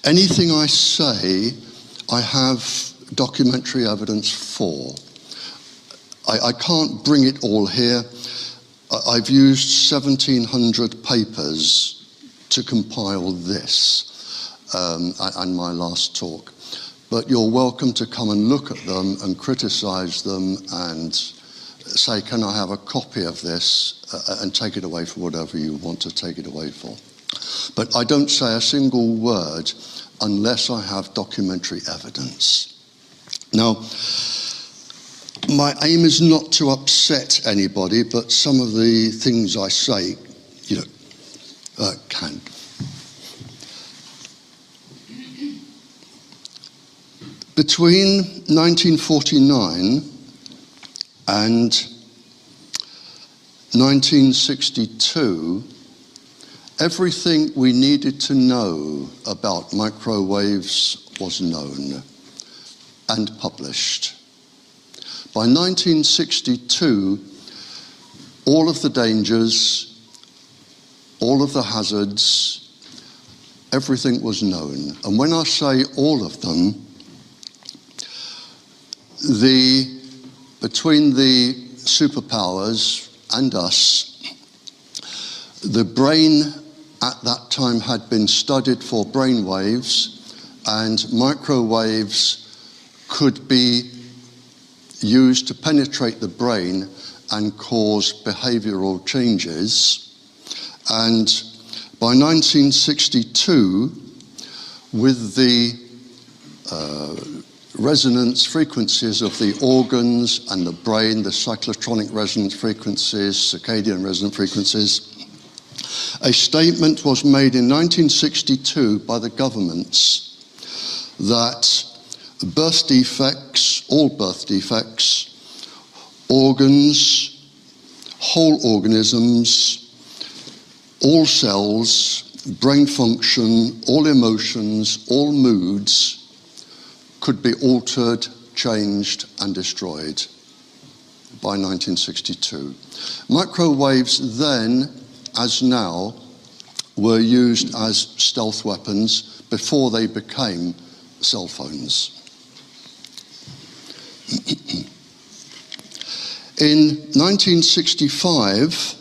Anything I say, I have documentary evidence for. I can't bring it all here. I've used 1,700 papers to compile this and my last talk. But you're welcome to come and look at them and criticize them and say, can I have a copy of this, and take it away for whatever you want to take it away for. But I don't say a single word unless I have documentary evidence. Now, my aim is not to upset anybody, but some of the things I say, can. Between 1949 and 1962, everything we needed to know about microwaves was known and published. By 1962, all of the dangers, all of the hazards, everything was known. And when I say all of them, between the superpowers and us, the brain at that time had been studied for brain waves, and microwaves could be used to penetrate the brain and cause behavioral changes. And by 1962, with the resonance frequencies of the organs and the brain, the cyclotronic resonance frequencies, circadian resonance frequencies, a statement was made in 1962 by the governments that birth defects, all birth defects, organs, whole organisms, all cells, brain function, all emotions, all moods could be altered, changed, and destroyed by 1962. Microwaves then, as now, were used as stealth weapons before they became cell phones. In 1965,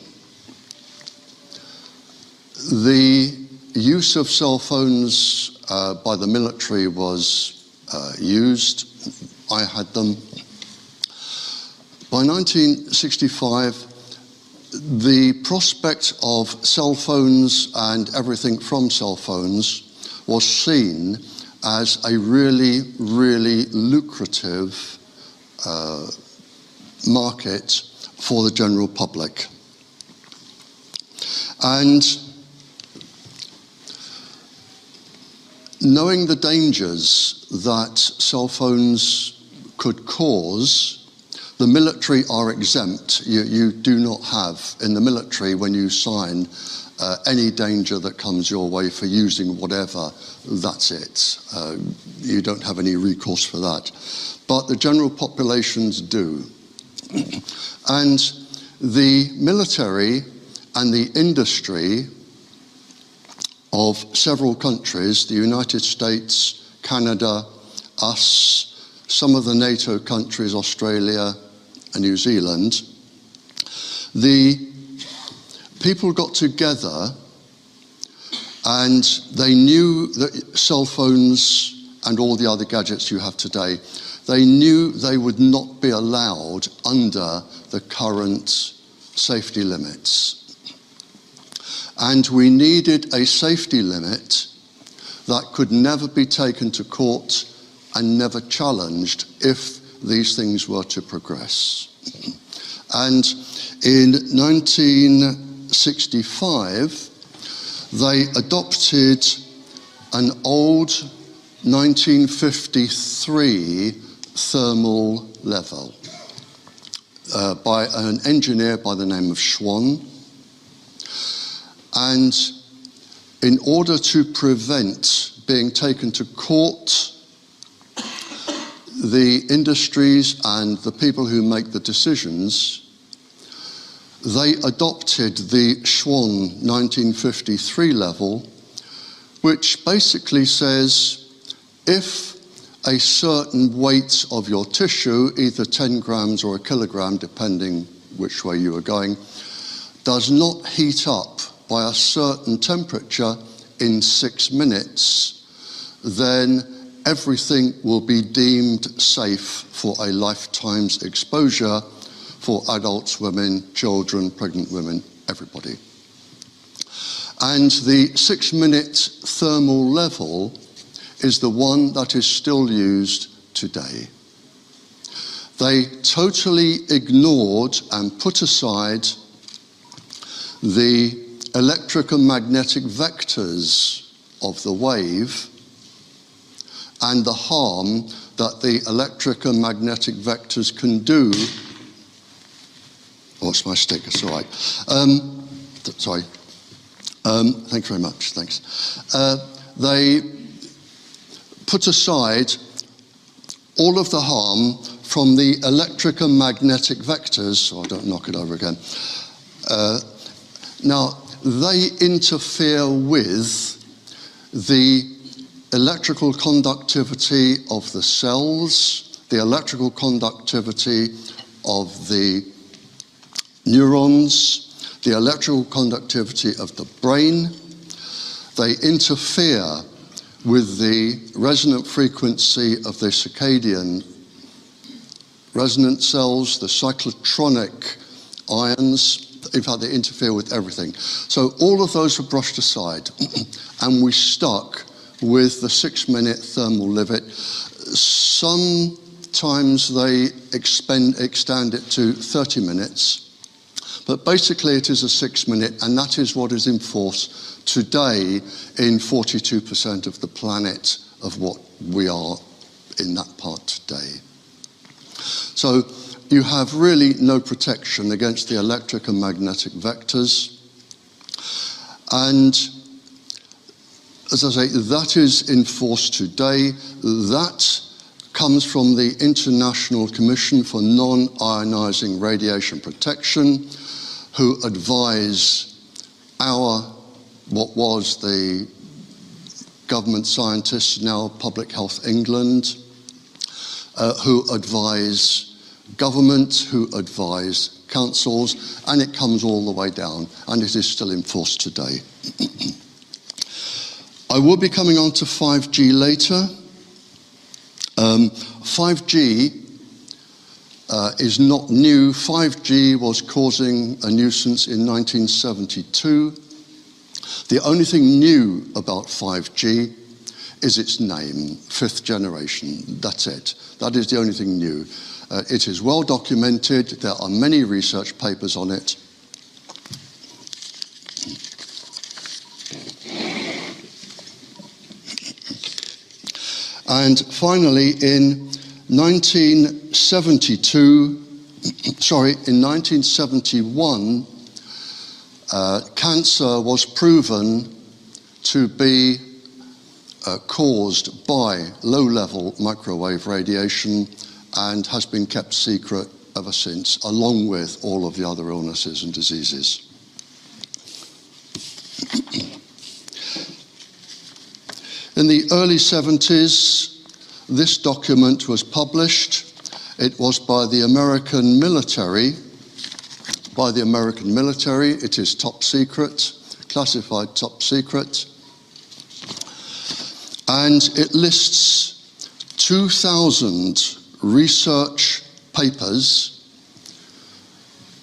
the use of cell phones by the military was used. I had them. By 1965, the prospect of cell phones and everything from cell phones was seen as a really, really lucrative market for the general public. And knowing the dangers that cell phones could cause, the military are exempt. You do not have, in the military, when you sign, any danger that comes your way for using whatever, that's it. You don't have any recourse for that. But the general populations do. And the military and the industry of several countries, the United States, Canada, us, some of the NATO countries, Australia and New Zealand, the people got together and they knew that cell phones and all the other gadgets you have today, they knew they would not be allowed under the current safety limits. And we needed a safety limit that could never be taken to court and never challenged if these things were to progress. And in 1965, they adopted an old 1953 thermal level by an engineer by the name of Schwann. And in order to prevent being taken to court, the industries and the people who make the decisions, they adopted the Schwann 1953 level, which basically says if a certain weight of your tissue, either 10 grams or a kilogram, depending which way you are going, does not heat up by a certain temperature in 6 minutes, then everything will be deemed safe for a lifetime's exposure for adults, women, children, pregnant women, everybody. And the 6-minute thermal level is the one that is still used today. They totally ignored and put aside the electric and magnetic vectors of the wave and the harm that the electric and magnetic vectors can do. Oh, it's my stick, it's all right. Sorry. Thank you very much, thanks. They put aside all of the harm from the electric and magnetic vectors, so I don't knock it over again. Now, they interfere with the electrical conductivity of the cells, the electrical conductivity of the neurons, the electrical conductivity of the brain. They interfere with the resonant frequency of the circadian resonant cells, the cyclotronic ions. In fact, they interfere with everything. So all of those were brushed aside, and we stuck with the 6-minute thermal limit. Sometimes they extend it to 30 minutes, but basically it is a 6-minute, and that is what is in force today in 42% of the planet of what we are in that part today. So you have really no protection against the electric and magnetic vectors. And as I say, that is in force today. That comes from the International Commission for Non-Ionizing Radiation Protection, who advise what was the government scientists, now Public Health England, who advise government, who advise councils, and it comes all the way down, and it is still in force today. I will be coming on to 5G later. 5G is not new. 5G was causing a nuisance in 1972. The only thing new about 5G is its name, 5th generation. That's it. That is the only thing new. It is well documented. There are many research papers on it. And finally, in 1971, cancer was proven to be caused by low-level microwave radiation and has been kept secret ever since, along with all of the other illnesses and diseases. In the early 70s, this document was published. It was by the American military. It is top secret, classified top secret. And it lists 2,000 research papers,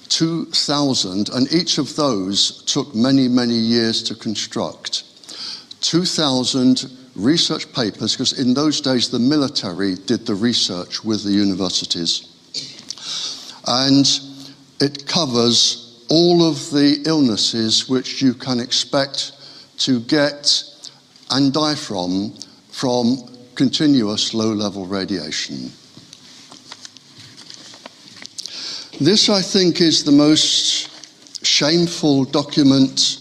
2,000, and each of those took many, many years to construct. 2,000 research papers, because in those days the military did the research with the universities. And it covers all of the illnesses which you can expect to get and die from continuous low-level radiation. This, I think, is the most shameful document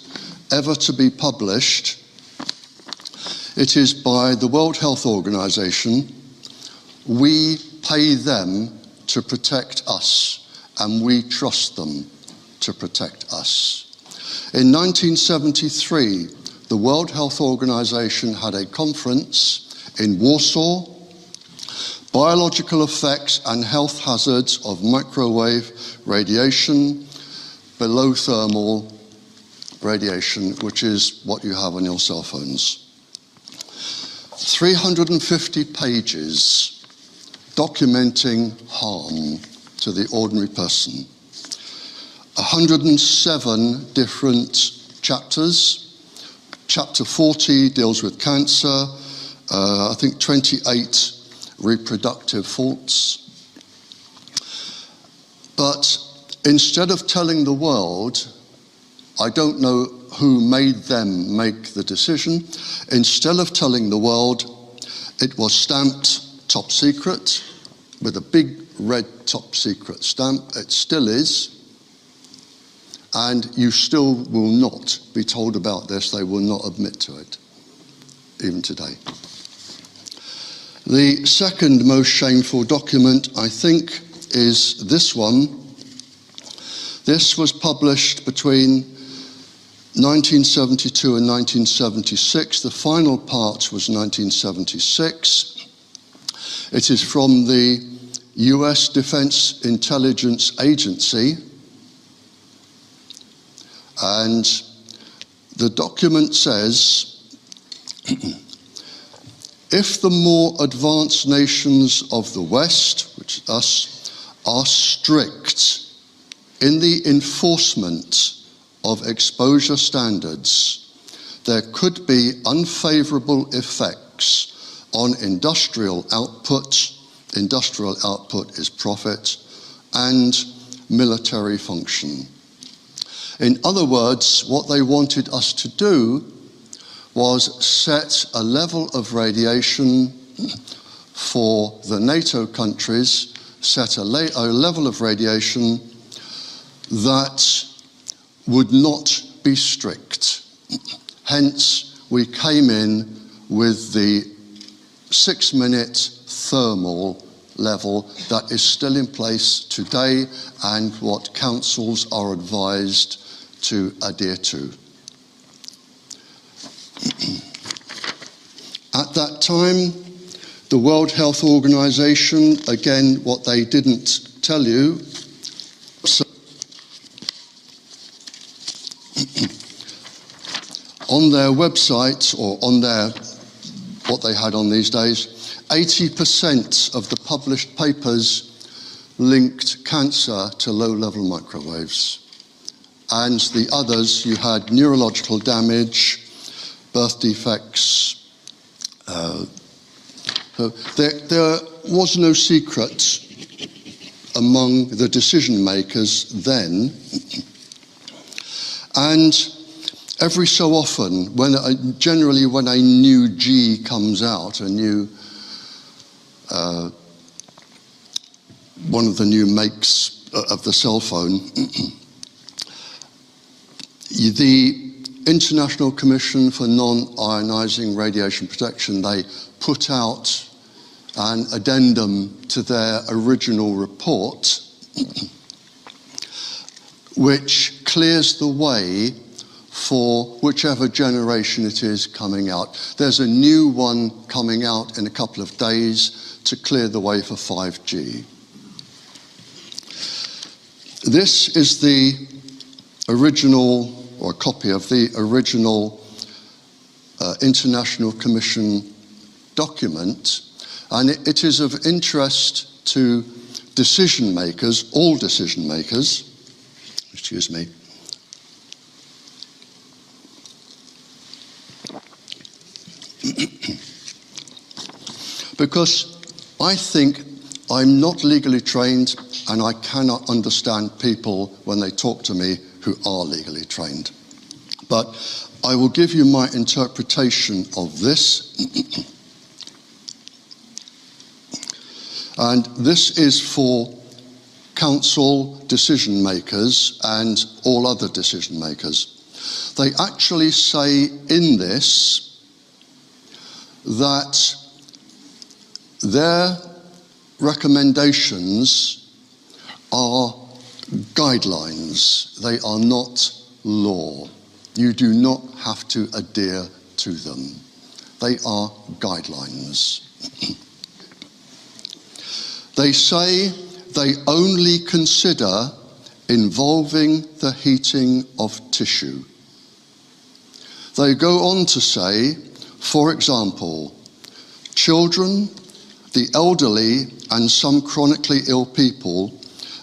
ever to be published. It is by the World Health Organization. We pay them to protect us, and we trust them to protect us. In 1973, the World Health Organization had a conference in Warsaw, Biological Effects and Health Hazards of Microwave Radiation, Below Thermal Radiation, which is what you have on your cell phones. 350 pages documenting harm to the ordinary person. 107 different chapters. Chapter 40 deals with cancer, I think 28 reproductive faults. But instead of telling the world, I don't know who made them make the decision, instead of telling the world, it was stamped top secret with a big red top secret stamp. It still is. And you still will not be told about this. They will not admit to it, even today. The second most shameful document, I think, is this one. This was published between 1972 and 1976. The final part was 1976. It is from the US Defense Intelligence Agency. And the document says, if the more advanced nations of the West, which is us, are strict in the enforcement of exposure standards, there could be unfavorable effects on industrial output. Industrial output is profit, and military function. In other words, what they wanted us to do was set a level of radiation for the NATO countries, set a level of radiation that would not be strict. Hence, we came in with the 6-minute thermal level that is still in place today and what councils are advised to adhere to. At that time, the World Health Organization, again, what they didn't tell you, on their website, or on their, what they had on these days, 80% of the published papers linked cancer to low-level microwaves. And the others, you had neurological damage, birth defects. There was no secret among the decision makers then. And every so often, generally when a new G comes out, a new, one of the new makes of the cell phone, the International Commission for Non-Ionizing Radiation Protection, they put out an addendum to their original report, which clears the way for whichever generation it is coming out. There's a new one coming out in a couple of days to clear the way for 5G. This is the original, or a copy of the original International Commission document, and it is of interest to decision makers, all decision makers, excuse me, because I think I'm not legally trained and I cannot understand people when they talk to me who are legally trained. But I will give you my interpretation of this. And this is for council decision makers and all other decision makers. They actually say in this that their recommendations are guidelines. They are not law. You do not have to adhere to them. They are guidelines. They say they only consider involving the heating of tissue. They go on to say, for example, children, the elderly, and some chronically ill people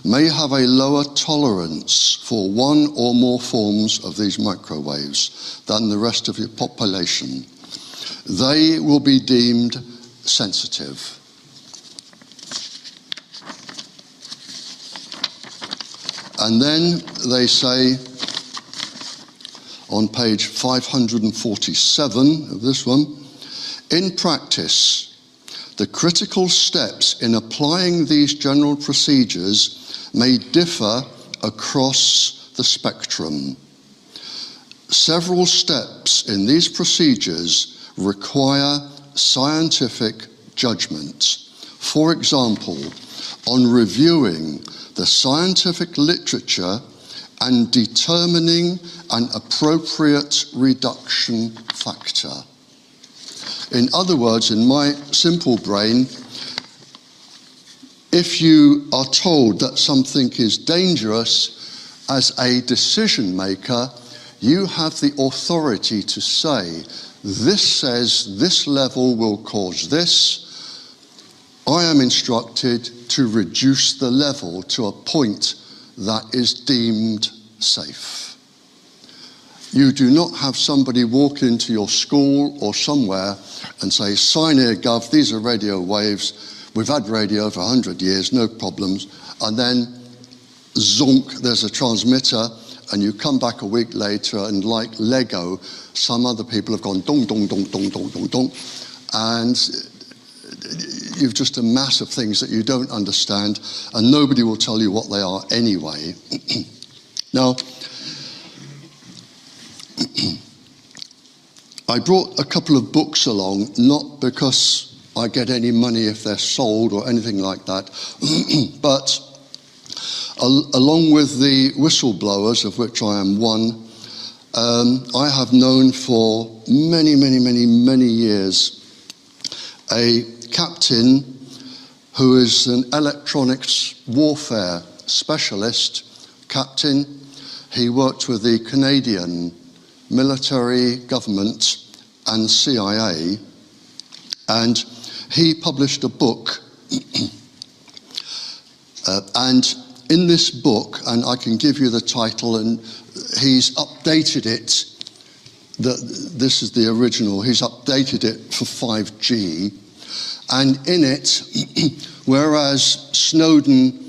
may have a lower tolerance for one or more forms of these microwaves than the rest of the population. They will be deemed sensitive. And then they say, on page 547 of this one, in practice, the critical steps in applying these general procedures may differ across the spectrum. Several steps in these procedures require scientific judgment. For example, on reviewing the scientific literature and determining an appropriate reduction factor. In other words, in my simple brain, if you are told that something is dangerous, as a decision maker, you have the authority to say, this says this level will cause this. I am instructed to reduce the level to a point that is deemed safe. You do not have somebody walk into your school or somewhere and say, sign here, Gov, these are radio waves. We've had radio for 100 years, no problems. And then, zonk, there's a transmitter, and you come back a week later, and like Lego, some other people have gone dong, dong, dong, dong, dong, dong, dong. And you've just a mass of things that you don't understand, and nobody will tell you what they are anyway. Now, I brought a couple of books along, not because I get any money if they're sold or anything like that, but along with the whistleblowers, of which I am one, I have known for many, many, many, many years a captain who is an electronics warfare specialist captain. He worked with the Canadian military government and CIA, and he published a book. And in this book, and I can give you the title, and he's updated it. This is the original. He's updated it for 5G. And in it, whereas Snowden,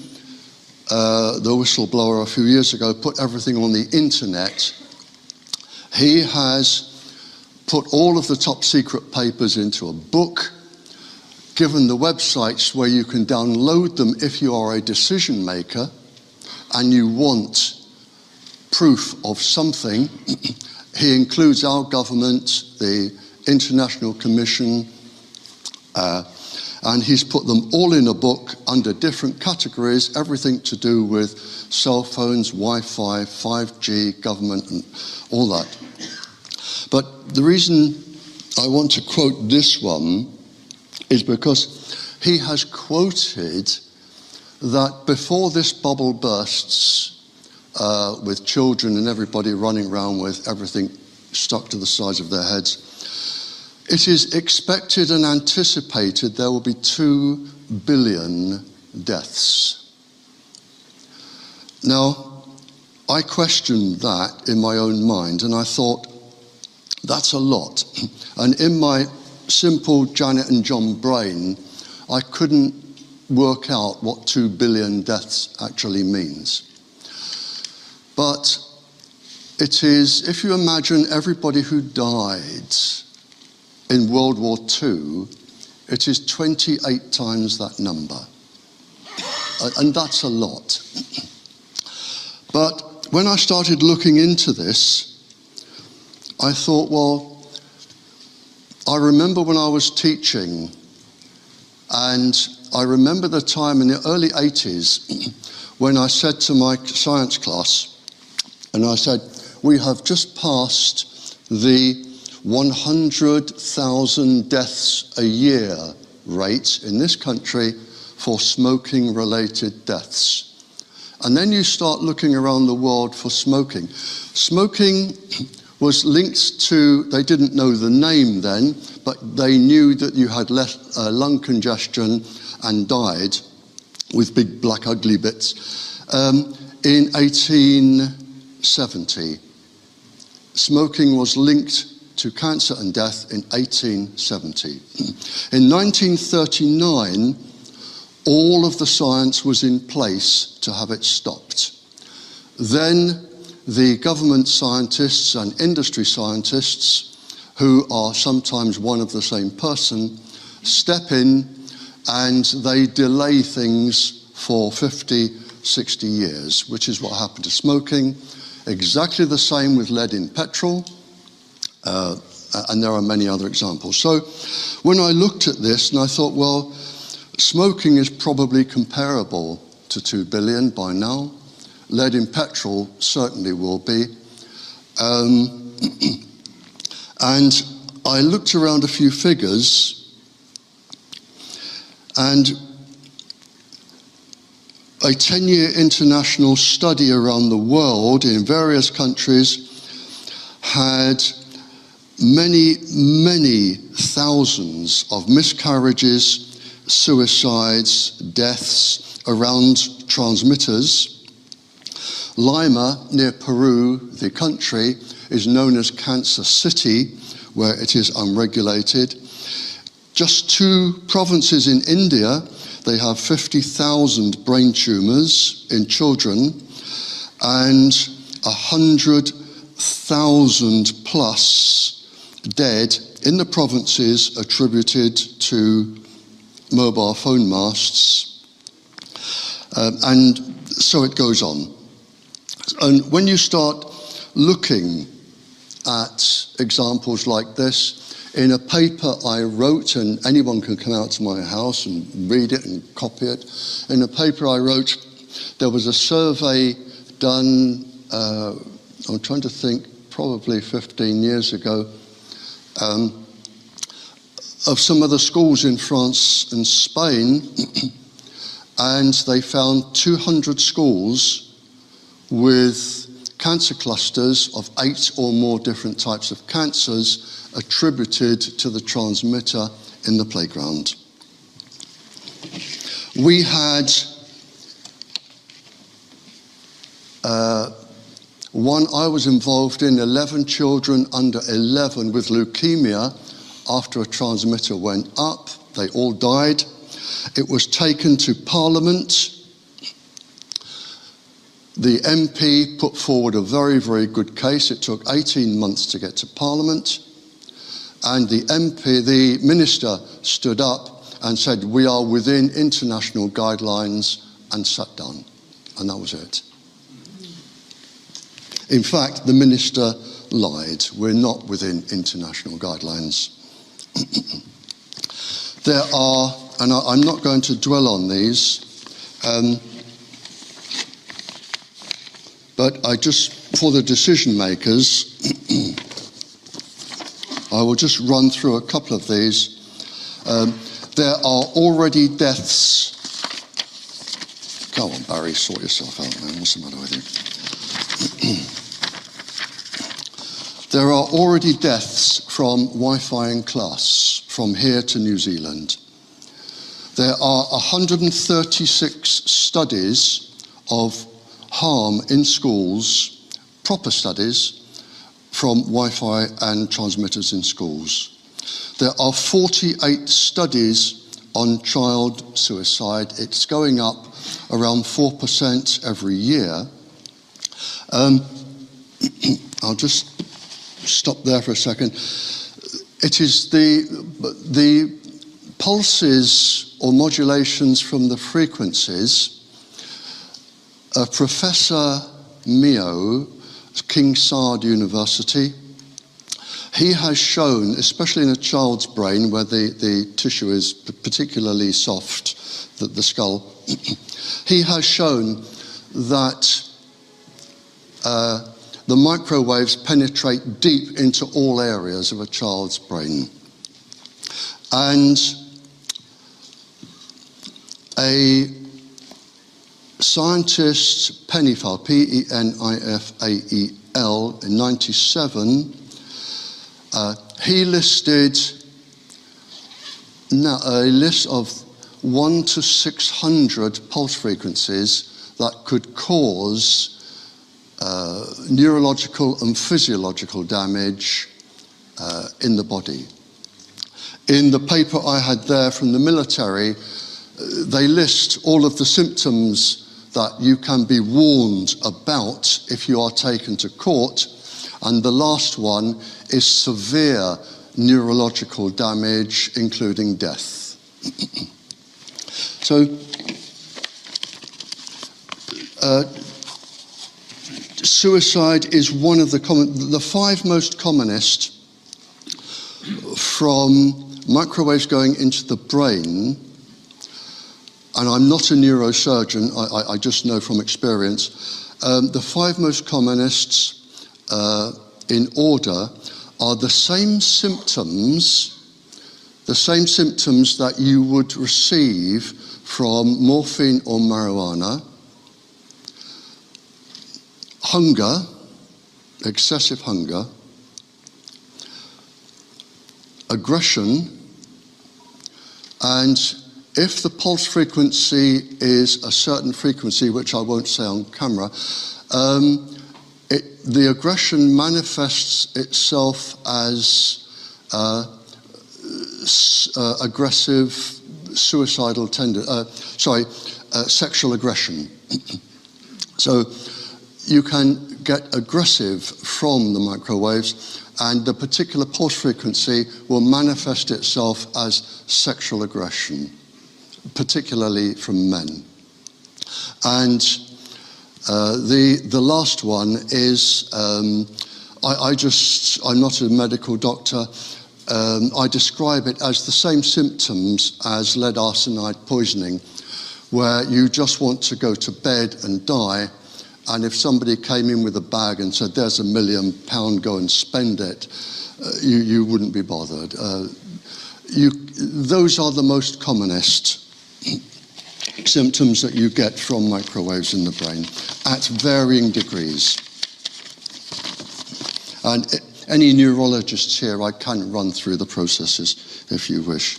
the whistleblower a few years ago, put everything on the internet, he has put all of the top secret papers into a book, given the websites where you can download them if you are a decision maker and you want proof of something. He includes our government, the International Commission, and he's put them all in a book under different categories, everything to do with cell phones, Wi-Fi, 5G, government, and all that. But the reason I want to quote this one is because he has quoted that before this bubble bursts, with children and everybody running around with everything stuck to the sides of their heads, it is expected and anticipated there will be 2 billion deaths. Now, I questioned that in my own mind, and I thought, that's a lot. And in my simple Janet and John brain, I couldn't work out what 2 billion deaths actually means. But it is, if you imagine everybody who died in World War II, it is 28 times that number. And that's a lot. But when I started looking into this, I thought, well, I remember when I was teaching, and I remember the time in the early 80s when I said to my science class, and I said, we have just passed the 100,000 deaths a year rate in this country for smoking-related deaths. And then you start looking around the world for smoking. Smoking was linked to, they didn't know the name then, but they knew that you had lung congestion and died with big black ugly bits in 1870. Smoking was linked to cancer and death in 1870. In 1939, all of the science was in place to have it stopped. Then the government scientists and industry scientists, who are sometimes one of the same person, step in and they delay things for 50, 60 years, which is what happened to smoking. Exactly the same with lead in petrol, and there are many other examples. So when I looked at this and I thought, well, smoking is probably comparable to 2 billion by now. Lead in petrol certainly will be. And I looked around a few figures, and a 10-year international study around the world in various countries had many, many thousands of miscarriages, suicides, deaths around transmitters. Lima, near Peru, the country, is known as Cancer City, where it is unregulated. Just 2 provinces in India, they have 50,000 brain tumors in children and 100,000 plus dead in the provinces attributed to mobile phone masts. And so it goes on. And when you start looking at examples like this, in a paper I wrote, and anyone can come out to my house and read it and copy it. In a paper I wrote, there was a survey done, I'm trying to think, probably 15 years ago, of some of the schools in France and Spain, and they found 200 schools with cancer clusters of 8 or more different types of cancers attributed to the transmitter in the playground. We had one I was involved in, 11 children under 11 with leukemia. After a transmitter went up, they all died. It was taken to Parliament. The MP put forward a very, very good case. It took 18 months to get to Parliament. And the minister stood up and said, we are within international guidelines, and sat down. And that was it. In fact, the minister lied. We're not within international guidelines. There are, and I'm not going to dwell on these, but I just, for the decision makers, I will just run through a couple of these. There are already deaths. Go on, Barry, sort yourself out, man. What's the matter with you? There are already deaths from Wi-Fi in class, from here to New Zealand. There are 136 studies of harm in schools, proper studies, from Wi-Fi and transmitters in schools. There are 48 studies on child suicide. It's going up around 4% every year. I'll just stop there for a second. It is the pulses or modulations from the frequencies. Professor Mio, King Saud University, he has shown, especially in a child's brain where the tissue is particularly soft, the skull, he has shown that the microwaves penetrate deep into all areas of a child's brain. And a scientist, Pennifael, P-E-N-I-F-A-E-L, in 1997, he listed a list of 1 to 600 pulse frequencies that could cause neurological and physiological damage in the body. In the paper I had there from the military, they list all of the symptoms that you can be warned about if you are taken to court, and the last one is severe neurological damage, including death. So, suicide is one of the 5 most commonest from microwaves going into the brain. And I'm not a neurosurgeon, I just know from experience. The 5 most commonest in order are the same symptoms that you would receive from morphine or marijuana: hunger, excessive hunger, aggression, and if the pulse frequency is a certain frequency, which I won't say on camera, the aggression manifests itself as aggressive, suicidal sexual aggression. So you can get aggressive from the microwaves, and the particular pulse frequency will manifest itself as sexual aggression, particularly from men. And the last one is, I'm not a medical doctor, I describe it as the same symptoms as lead arsenide poisoning, where you just want to go to bed and die, and if somebody came in with a bag and said, "There's £1 million, go and spend it," you wouldn't be bothered. Those are the most commonest symptoms that you get from microwaves in the brain at varying degrees. And any neurologists here, I can run through the processes if you wish.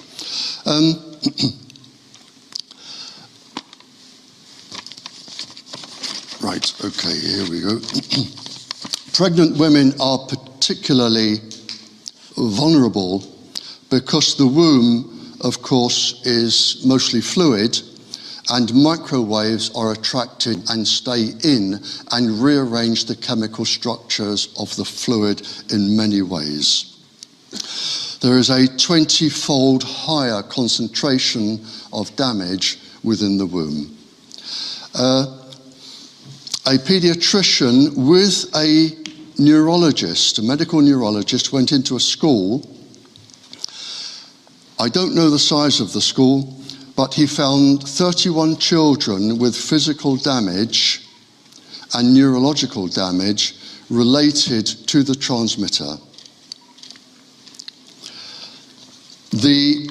Right, okay, here we go. Pregnant women are particularly vulnerable because the womb, of course, is mostly fluid, and microwaves are attracted and stay in and rearrange the chemical structures of the fluid in many ways. There is a 20-fold higher concentration of damage within the womb. A pediatrician with a neurologist, a medical neurologist, went into a school. I don't know the size of the school, but he found 31 children with physical damage and neurological damage related to the transmitter. The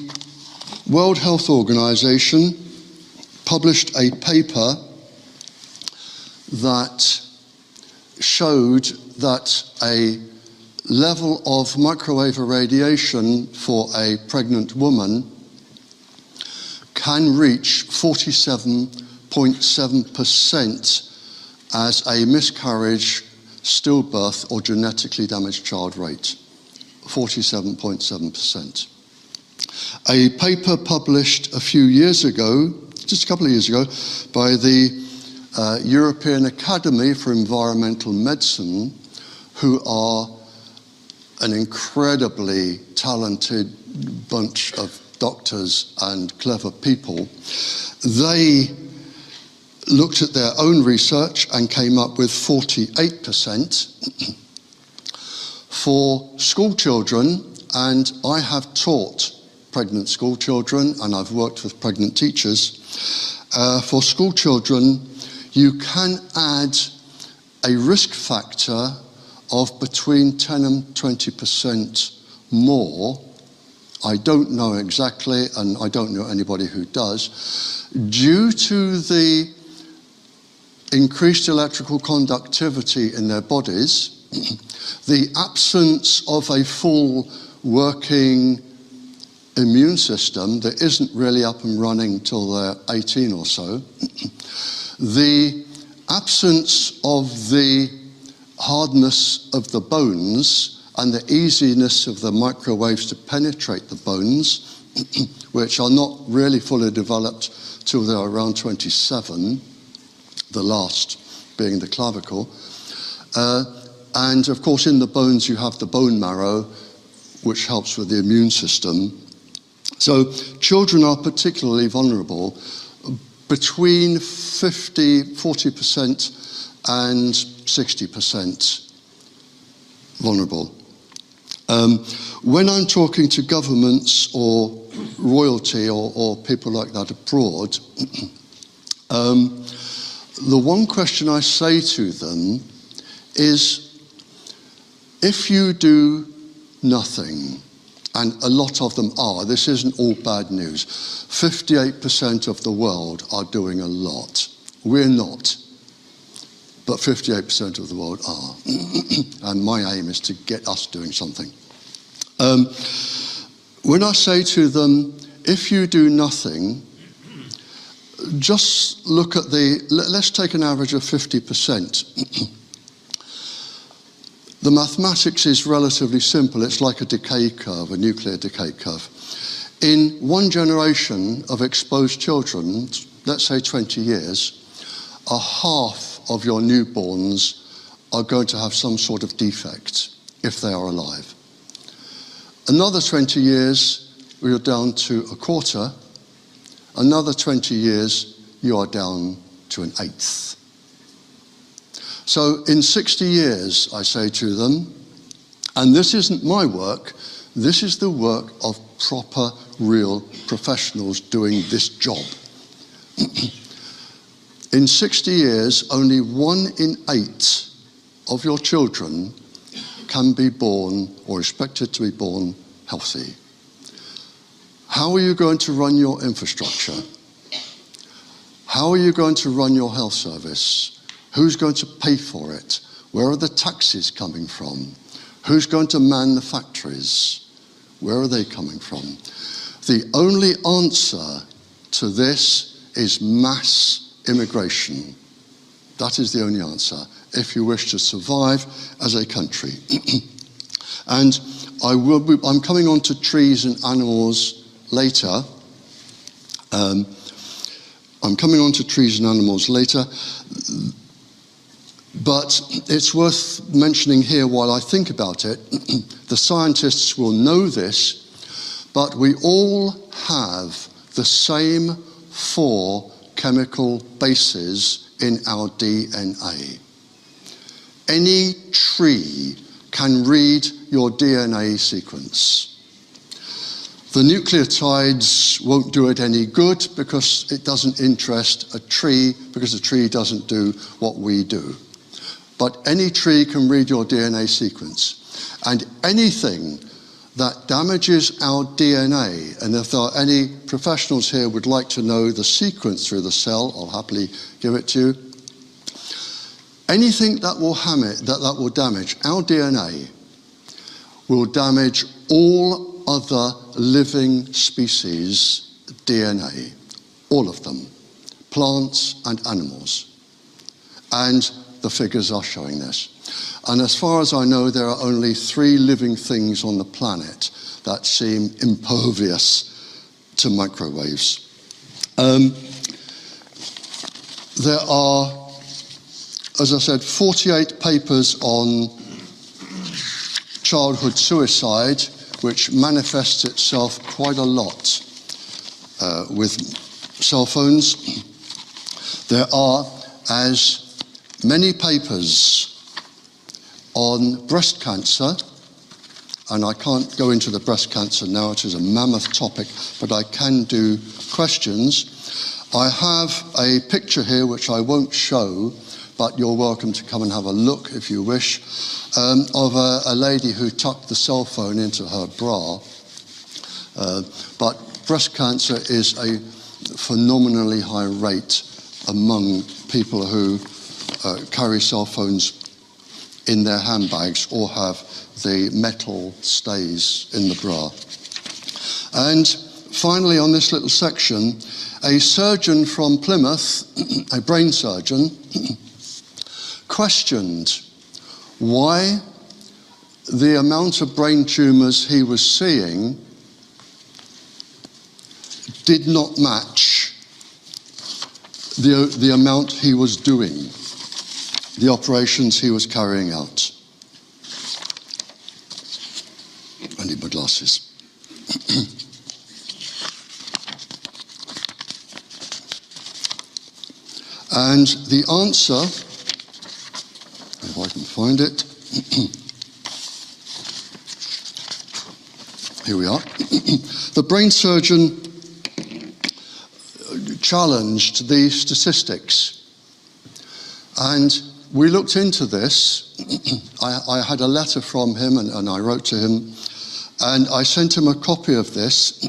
World Health Organization published a paper that showed that a level of microwave irradiation for a pregnant woman can reach 47.7% as a miscarriage, stillbirth, or genetically damaged child rate. 47.7%. A paper published a few years ago, just a couple of years ago, by the European Academy for Environmental Medicine, who are an incredibly talented bunch of doctors and clever people. They looked at their own research and came up with 48%. For school children, and I have taught pregnant school children and I've worked with pregnant teachers, for school children you can add a risk factor of between 10 and 20% more. I don't know exactly, and I don't know anybody who does, due to the increased electrical conductivity in their bodies, the absence of a full working immune system that isn't really up and running till they're 18 or so, the absence of the hardness of the bones and the easiness of the microwaves to penetrate the bones, which are not really fully developed till they're around 27, the last being the clavicle. And of course in the bones you have the bone marrow, which helps with the immune system. So children are particularly vulnerable, between 40% and 60% vulnerable. When I'm talking to governments or royalty or people like that abroad, the one question I say to them is, if you do nothing, and a lot of them are, this isn't all bad news, 58% of the world are doing a lot. We're not, but 58% of the world are. And my aim is to get us doing something. When I say to them, if you do nothing, just look at let's take an average of 50%. The mathematics is relatively simple. It's like a decay curve, a nuclear decay curve. In one generation of exposed children, let's say 20 years, a half of your newborns are going to have some sort of defect if they are alive. Another 20 years, you're down to a quarter. Another 20 years, you are down to an eighth. So in 60 years, I say to them, and this isn't my work, this is the work of proper, real professionals doing this job. In 60 years, only 1 in 8 of your children can be born or expected to be born healthy. How are you going to run your infrastructure? How are you going to run your health service? Who's going to pay for it? Where are the taxes coming from? Who's going to man the factories? Where are they coming from? The only answer to this is mass immigration. That is the only answer if you wish to survive as a country. And I'm coming on to trees and animals later. But it's worth mentioning here while I think about it. The scientists will know this, but we all have the same 4 chemical bases in our DNA. Any tree can read your DNA sequence. The nucleotides won't do it any good because it doesn't interest a tree, because a tree doesn't do what we do. But any tree can read your DNA sequence. And anything that damages our DNA, and if there are any professionals here who would like to know the sequence through the cell, I'll happily give it to you. Anything that will damage our DNA will damage all other living species' DNA, all of them, plants and animals. And the figures are showing this. And as far as I know, there are only 3 living things on the planet that seem impervious to microwaves. There are, as I said, 48 papers on childhood suicide, which manifests itself quite a lot with cell phones. There are as many papers on breast cancer, and I can't go into the breast cancer now, it is a mammoth topic, but I can do questions. I have a picture here which I won't show, but you're welcome to come and have a look if you wish, of a lady who tucked the cell phone into her bra. But breast cancer is a phenomenally high rate among people who carry cell phones in their handbags or have the metal stays in the bra. And finally, on this little section, a surgeon from Plymouth, a brain surgeon, questioned why the amount of brain tumours he was seeing did not match the amount he was doing, the operations he was carrying out. I need my glasses. And the answer, if I can find it, here we are. The brain surgeon challenged the statistics. And we looked into this. I had a letter from him and I wrote to him. And I sent him a copy of this.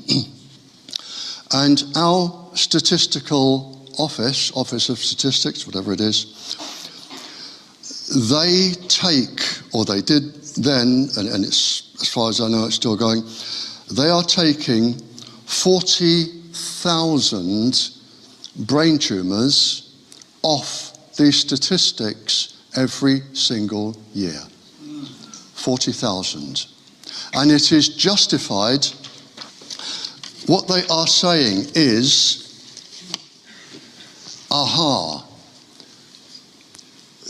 And our statistical office of statistics, whatever it is, they take, or they did then, and it's, as far as I know, it's still going, they are taking 40,000 brain tumours off these statistics every single year. 40,000. And it is justified. What they are saying is, aha,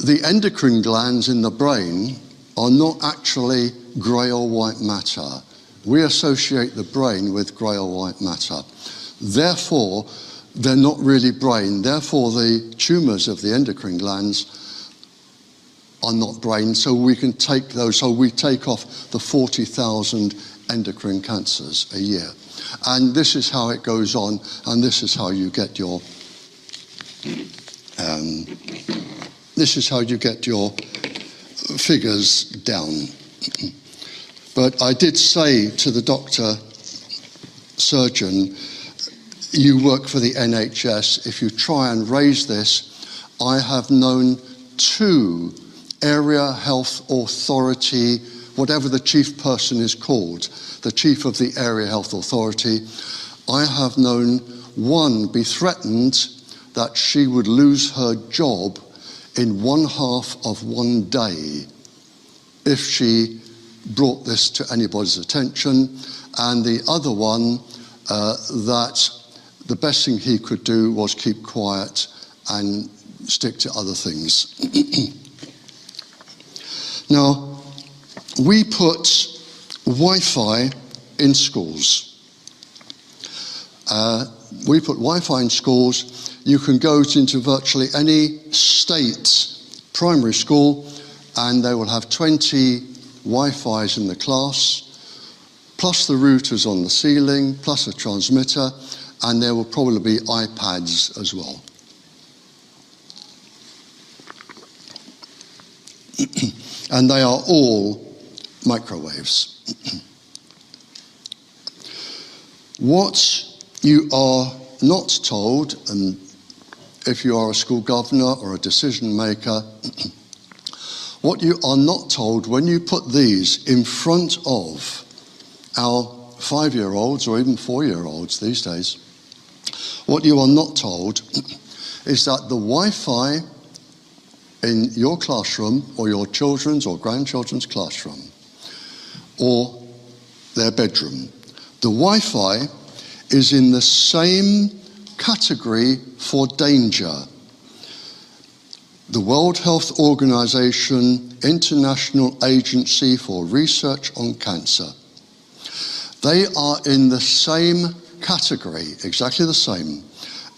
the endocrine glands in the brain are not actually grey or white matter. We associate the brain with grey or white matter. Therefore, they're not really brain. Therefore, the tumours of the endocrine glands are not brain, so we can take those. So we take off the 40,000 endocrine cancers a year. And this is how it goes on, and this is how you get your figures down. But I did say to the doctor, surgeon, you work for the NHS. If you try and raise this, I have known 2 area health authority, whatever the chief person is called, the chief of the area health authority, I have known 1 be threatened that she would lose her job in 1/2 of 1 day if she brought this to anybody's attention, and the other one that the best thing he could do was keep quiet and stick to other things. Now, we put Wi-Fi in schools. We put Wi-Fi in schools. You can go into virtually any state primary school and they will have 20 Wi-Fis in the class, plus the routers on the ceiling, plus a transmitter, and there will probably be iPads as well. And they are all microwaves. What you are not told, and if you are a school governor or a decision maker, what you are not told when you put these in front of our 5-year-olds or even 4-year-olds these days, what you are not told is that the Wi-Fi in your classroom or your children's or grandchildren's classroom or their bedroom, the Wi-Fi is in the same category for danger. The World Health Organization, International Agency for Research on Cancer. They are in the same category, exactly the same,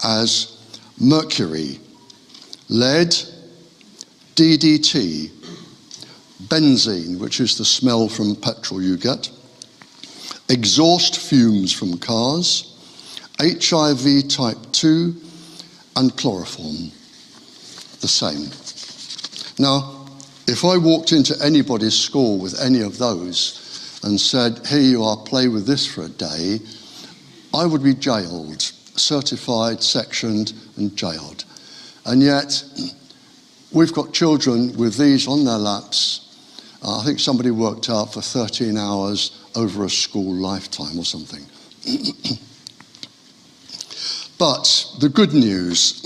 as mercury, lead, DDT, benzene, which is the smell from petrol you get, exhaust fumes from cars, HIV type 2, and chloroform. The same. Now, if I walked into anybody's school with any of those and said, here you are, play with this for a day, I would be jailed, certified, sectioned, and jailed. And yet, we've got children with these on their laps. I think somebody worked out for 13 hours over a school lifetime or something. But the good news,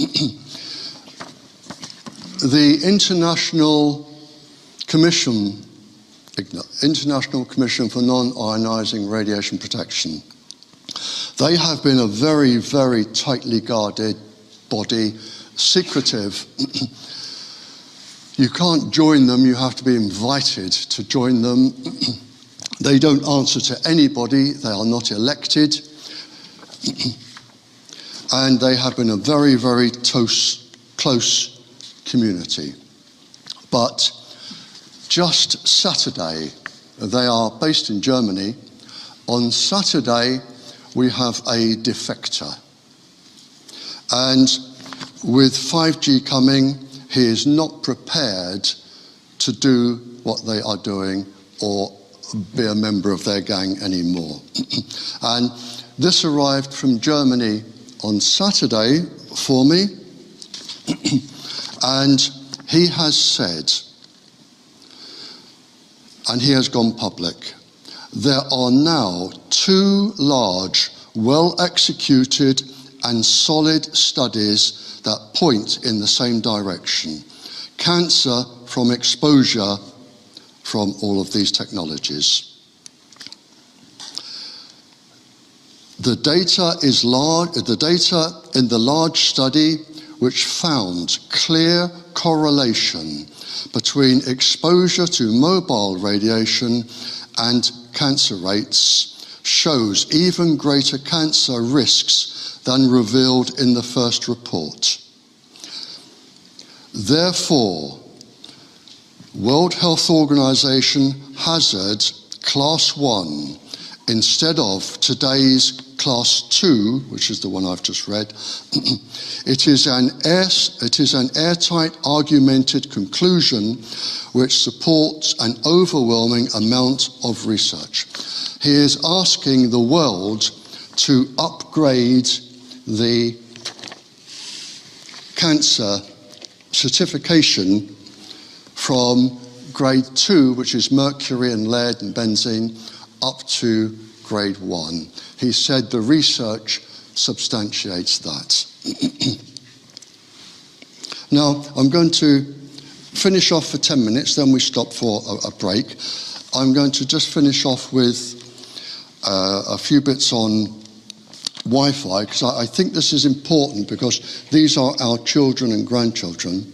the International Commission for Non-Ionizing Radiation Protection, they have been a very, very tightly guarded body, secretive. You can't join them, you have to be invited to join them. They don't answer to anybody, they are not elected. And they have been a very, very close community. But just Saturday, they are based in Germany. On Saturday, we have a defector. And with 5G coming, he is not prepared to do what they are doing or be a member of their gang anymore. And this arrived from Germany on Saturday for me, and he has said, and he has gone public, there are now 2 large, well-executed and solid studies that point in the same direction. Cancer from exposure from all of these technologies. The data in the large study, which found clear correlation between exposure to mobile radiation and cancer rates, shows even greater cancer risks than revealed in the first report. Therefore, World Health Organization hazard Class 1 instead of today's Class 2, which is the one I've just read. It is an airtight, argumented conclusion which supports an overwhelming amount of research. He is asking the world to upgrade the cancer certification from grade 2, which is mercury and lead and benzene, up to grade 1. He said the research substantiates that. Now, I'm going to finish off for 10 minutes, then we stop for a break. I'm going to just finish off with a few bits on Wi-Fi, because I think this is important, because these are our children and grandchildren.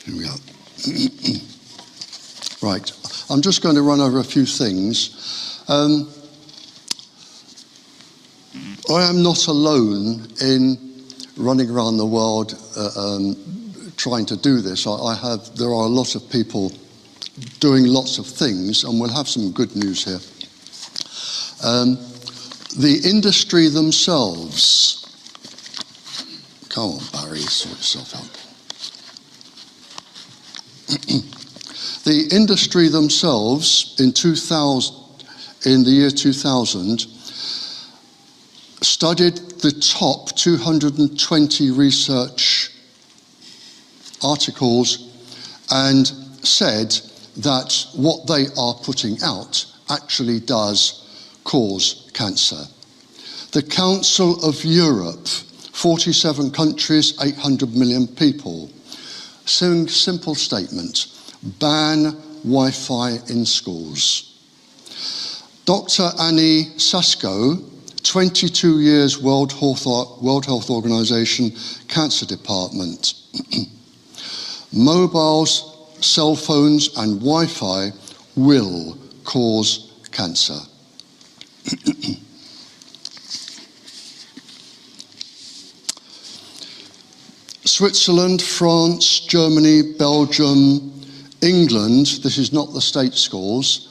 Here we are. Right, I'm just going to run over a few things. I am not alone in running around the world trying to do this. There are a lot of people doing lots of things, and we'll have some good news here. The industry themselves, come on Barry, sort yourself out. The industry themselves in the year 2000 studied the top 220 research articles and said that what they are putting out actually does cause cancer. The Council of Europe, 47 countries, 800 million people. Simple statement: ban Wi-Fi in schools. Dr. Annie Sasko, 22 years World Health Organization Cancer Department. Mobiles, cell phones and Wi-Fi will cause cancer. Switzerland, France, Germany, Belgium, England, this is not the state schools,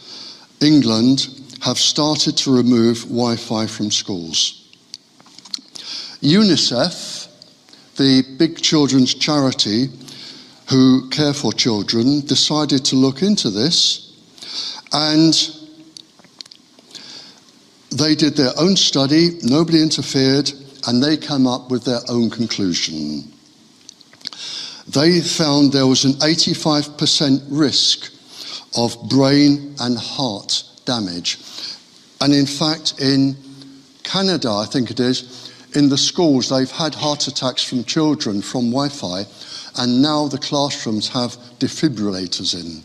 England have started to remove Wi-Fi from schools. UNICEF, the big children's charity who care for children, decided to look into this, and they did their own study, nobody interfered, and they came up with their own conclusion. They found there was an 85% risk of brain and heart damage. And in fact, in Canada, I think it is, in the schools, they've had heart attacks from children from Wi-Fi, and now the classrooms have defibrillators in.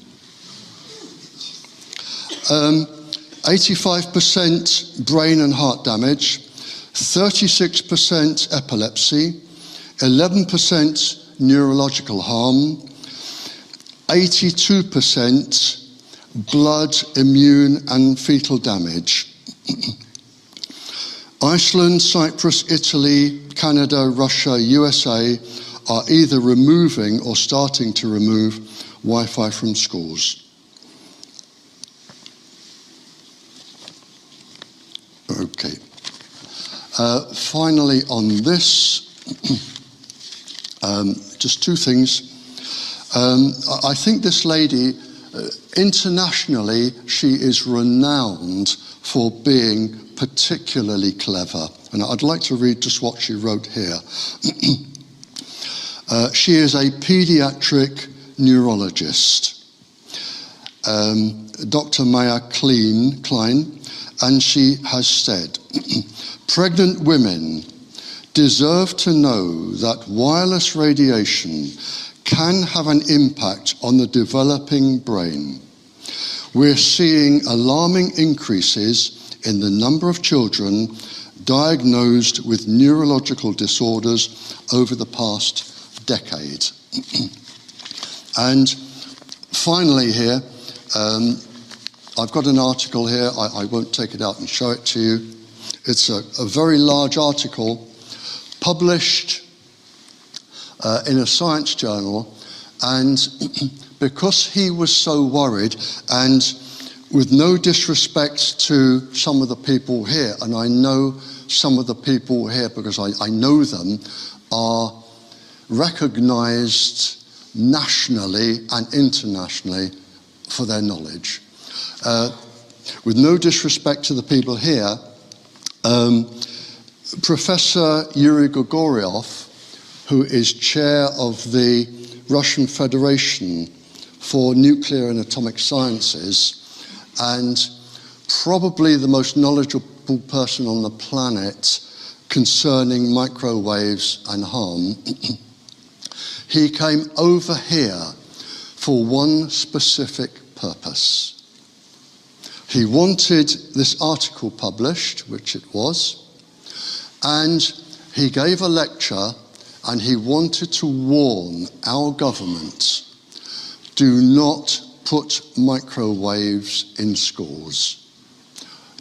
85% brain and heart damage, 36% epilepsy, 11% neurological harm, 82% blood, immune and fetal damage. Iceland, Cyprus, Italy, Canada, Russia, USA are either removing or starting to remove Wi-Fi from schools. Okay. Finally on this, just two things. I think this lady, internationally, she is renowned for being particularly clever. And I'd like to read just what she wrote here. She is a pediatric neurologist, Dr. Maya Klein, and she has said, pregnant women deserve to know that wireless radiation can have an impact on the developing brain. We're seeing alarming increases in the number of children diagnosed with neurological disorders over the past decade. And finally here, I've got an article here. I won't take it out and show it to you. It's a very large article published in a science journal, and because he was so worried, and with no disrespect to some of the people here, and I know some of the people here because I know them, are recognized nationally and internationally for their knowledge. With no disrespect to the people here, Professor Yuri Gregoriev, who is chair of the Russian Federation for Nuclear and Atomic Sciences, and probably the most knowledgeable person on the planet concerning microwaves and harm, he came over here for one specific purpose. He wanted this article published, which it was, and he gave a lecture, and he wanted to warn our government, do not put microwaves in schools.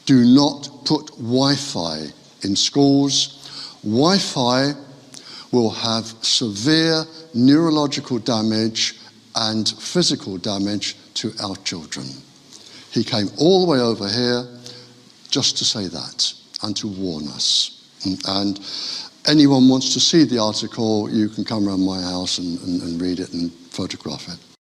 Do not put Wi-Fi in schools. Wi-Fi will have severe neurological damage and physical damage to our children. He came all the way over here just to say that and to warn us. And anyone wants to see the article, you can come around my house and read it and photograph it.